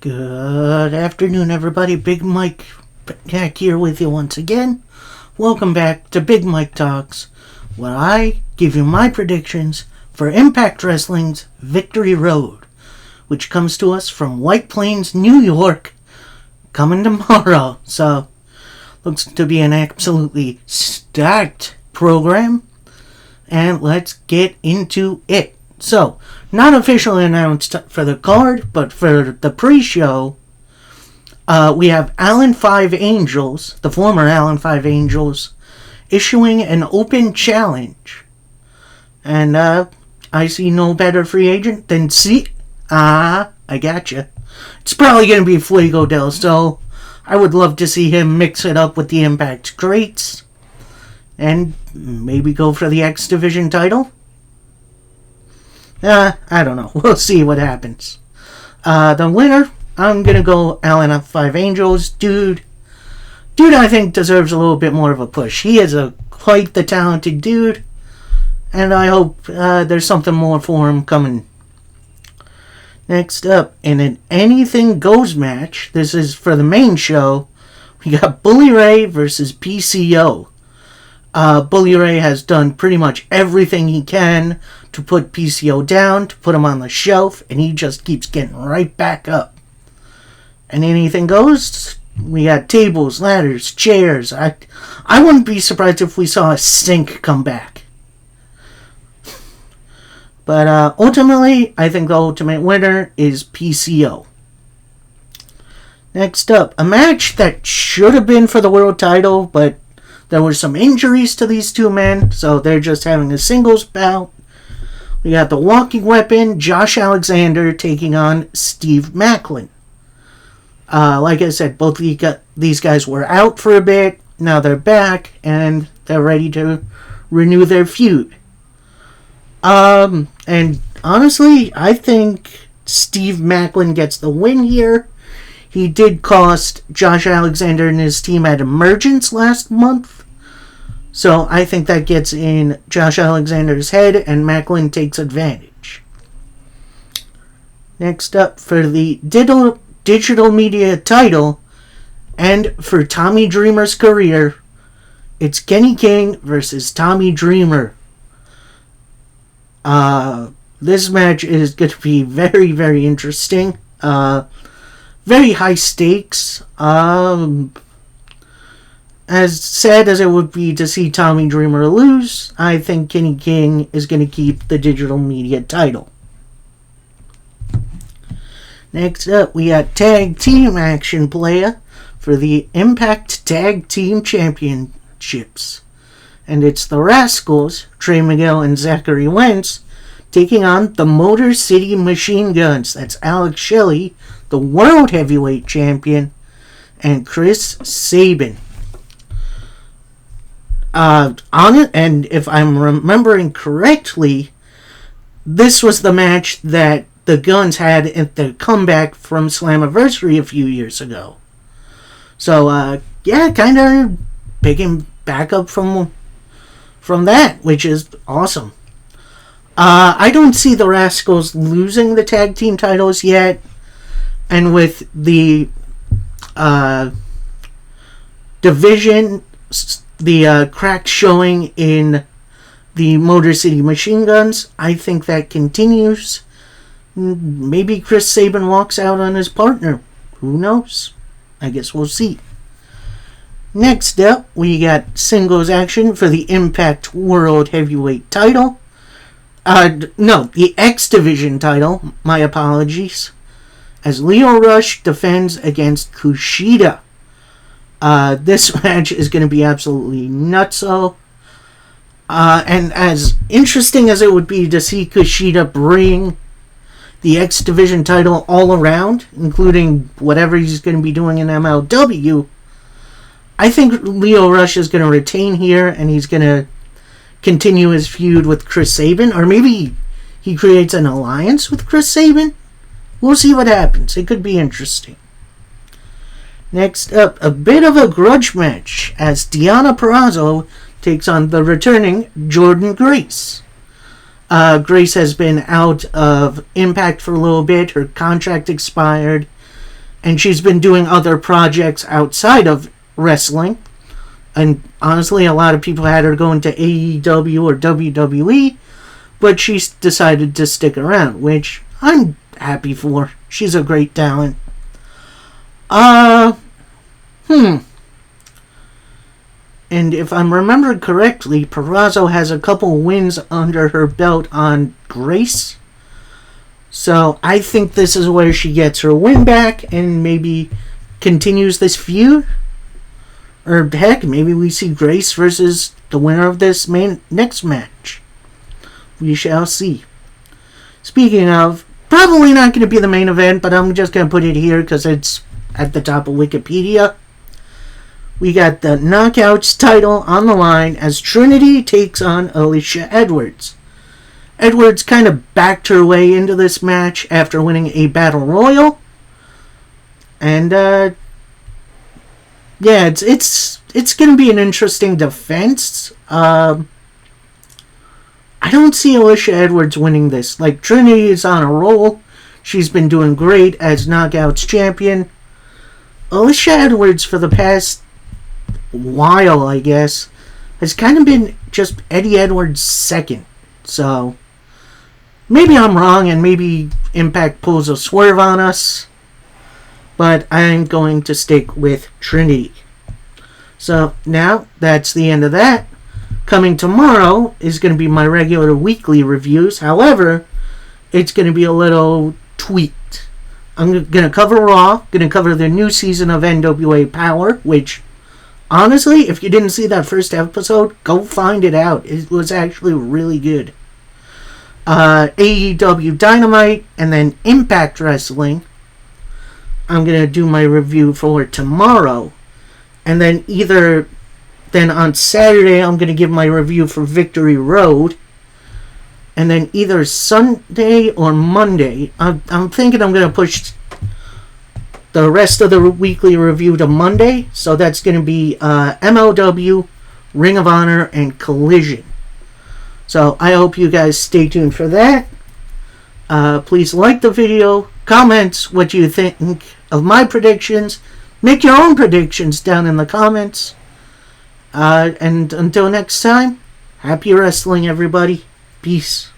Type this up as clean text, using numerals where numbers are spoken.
Good afternoon, everybody. Big Mike back here with you once again. Welcome back to Big Mike Talks, where I give you my predictions for Impact Wrestling's Victory Road, which comes to us from White Plains, New York, coming tomorrow. So, looks to be an absolutely stacked program, and let's get into it. So, not officially announced for the card, but for the pre-show, we have Alan Five Angels, the former Alan Five Angels, issuing an open challenge. And I see no better free agent than I gotcha. It's probably going to be Fuego del Sol. I would love to see him mix it up with the Impact greats. And maybe go for the X Division title. I don't know. We'll see what happens. The winner, I'm going to go Alan Five Angels. Dude, I think deserves a little bit more of a push. He is quite the talented dude. And I hope there's something more for him coming. Next up, in an Anything Goes match, this is for the main show, we got Bully Ray versus PCO. Bully Ray has done pretty much everything he can to put PCO down, to put him on the shelf, and he just keeps getting right back up. And anything goes. We got tables, ladders, chairs. I wouldn't be surprised if we saw a sink come back. But ultimately, I think the ultimate winner is PCO. Next up, a match that should have been for the world title, but there were some injuries to these two men, so they're just having a singles bout. We got the Walking Weapon, Josh Alexander, taking on Steve Maclin. Like I said, both these guys were out for a bit. Now they're back, and they're ready to renew their feud. And honestly, I think Steve Maclin gets the win here. He did cost Josh Alexander and his team at Emergence last month. So I think that gets in Josh Alexander's head and Maclin takes advantage. Next up, for the digital media title and for Tommy Dreamer's career, it's Kenny King versus Tommy Dreamer. This match is going to be very, very interesting. Very high stakes. As sad as it would be to see Tommy Dreamer lose, I think Kenny King is going to keep the digital media title. Next up, we got tag team action playa for the Impact Tag Team Championships. And it's the Rascals, Trey Miguel and Zachary Wentz, taking on the Motor City Machine Guns. That's Alex Shelley, the World Heavyweight Champion, and Chris Sabin. On it, and if I'm remembering correctly, this was the match that the Guns had at the comeback from Slammiversary a few years ago. So, yeah, kind of picking back up from that, which is awesome. I don't see the Rascals losing the tag team titles yet, and with the division, the cracks showing in the Motor City Machine Guns, I think that continues. Maybe Chris Sabin walks out on his partner. Who knows? I guess we'll see. Next up, we got singles action for the Impact World Heavyweight title. The X Division title. My apologies. As Lio Rush defends against Kushida. This match is going to be absolutely nutso. And as interesting as it would be to see Kushida bring the X Division title all around, including whatever he's going to be doing in MLW, I think Lio Rush is going to retain here, and he's going to continue his feud with Chris Sabin, or maybe he creates an alliance with Chris Sabin. We'll see what happens. It could be interesting. Next up, a bit of a grudge match as Deonna Purrazzo takes on the returning Jordynne Grace. Grace has been out of Impact for a little bit. Her contract expired. And she's been doing other projects outside of wrestling. And honestly, a lot of people had her going to AEW or WWE, but she's decided to stick around, which I'm happy for. She's a great talent. And if I'm remembered correctly, Purrazzo has a couple wins under her belt on Grace. So I think this is where she gets her win back and maybe continues this feud. Or heck, maybe we see Grace versus the winner of this next match. We shall see. Speaking of, probably not going to be the main event, but I'm just going to put it here because it's at the top of Wikipedia. We got the Knockouts title on the line as Trinity takes on Alicia Edwards. Edwards kind of backed her way into this match after winning a Battle Royal. And, yeah, it's going to be an interesting defense. I don't see Alicia Edwards winning this. Like, Trinity is on a roll. She's been doing great as Knockouts champion. Alicia Edwards, for the past while, I guess, has kind of been just Eddie Edwards' second. So, maybe I'm wrong and maybe Impact pulls a swerve on us. But I'm going to stick with Trinity. So, now, that's the end of that. Coming tomorrow is going to be my regular weekly reviews. However, it's going to be a little tweaked. I'm going to cover Raw, going to cover the new season of NWA Power, which, honestly, if you didn't see that first episode, go find it out. It was actually really good. AEW Dynamite, and then Impact Wrestling. I'm going to do my review for tomorrow. And then on Saturday, I'm going to give my review for Victory Road. And then either Sunday or Monday, I'm thinking I'm going to push the rest of the weekly review to Monday. So that's going to be MLW, Ring of Honor, and Collision. So I hope you guys stay tuned for that. Please like the video, comment what you think of my predictions, make your own predictions down in the comments. And until next time, happy wrestling, everybody. Peace.